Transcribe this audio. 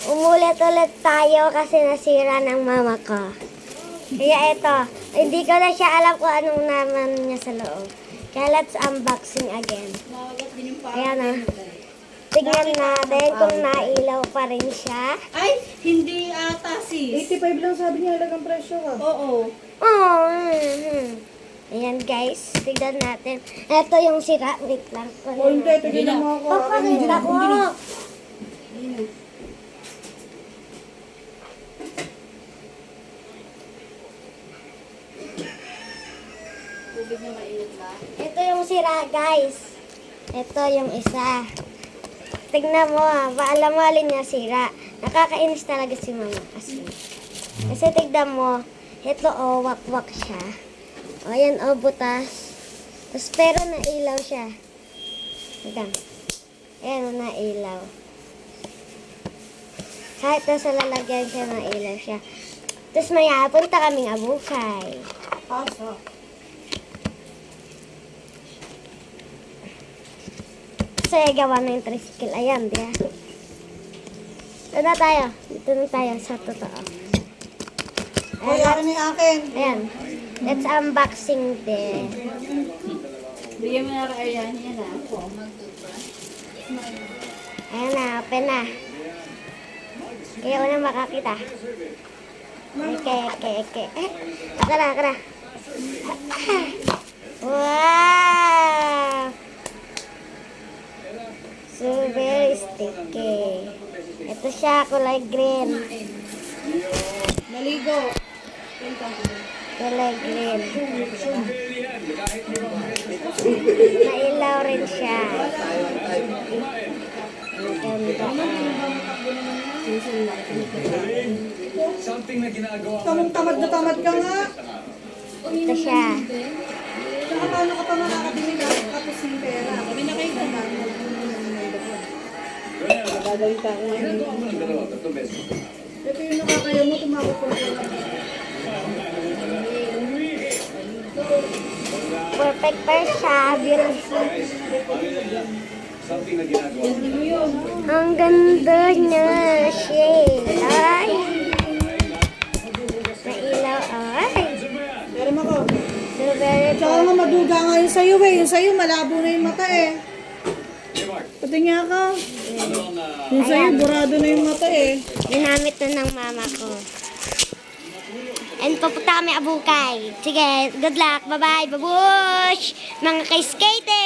Umulit-ulit tayo kasi nasira ng mama ko. Kaya ito, hindi ko na siya alam kung anong naman niya sa loob. Kaya let's unboxing again. Ayan na. Tignan natin kung nailaw pa rin siya. Ay, hindi ata sis. 85 lang sabi niya halagang presyo ka. Oo. Oh, Ayan guys, tignan natin. Ito yung sira. Wait lang. O hindi, tignan mo ako. Papakita ko. Tubig na mainit ba? Ito yung sira guys. Ito yung isa. Tignan mo alam mo alin niya sira. Nakakainis talaga si mama kasi tignan mo, ito wak-wak siya. Ayan butas. Tapos pero nailaw siya. Tignan. Ayan nailaw. Kahit nasa lalagyan siya, nailaw siya. Tapos maya, punta kaming abukay. Asa. Kasi gawa na yung tricycle. Ayan, diya. Dito na tayo. Dito na tayo sa totoo. Hoy, akin ni akin. Ayan. Let's unboxing din. Bigyan mo na ayan. Yan na. Ayan na, open na. Kaya ko na makakita. Okay. Aka na. Wow! So very sticky. Ito siya, kulay green. Maligo. Kulay green. Nailaw rin siya. Ang ganda. Tamad na tamad ka nga. Ito siya. Saka paano ka pa makakabili ka? Tapos yung pera. Kami na kayo ka. Dadawin ka ako ngayon. Ito yung nakakaya mo, tumawag ko. Perfect pa siya. Beautiful. Ang ganda niya. Shade. Ay. Nailaw. Ay. Pero ako. So very Tsaka nga maduga nga yung sayo eh. Yung sayo malabo na yung mata eh. Pati nga ka. Yung sayo burado na yung mata eh. Ginamit na ng mama ko. And pupunta kami abukay. Sige, good luck. Bye-bye. Babush! Mga kay-skater!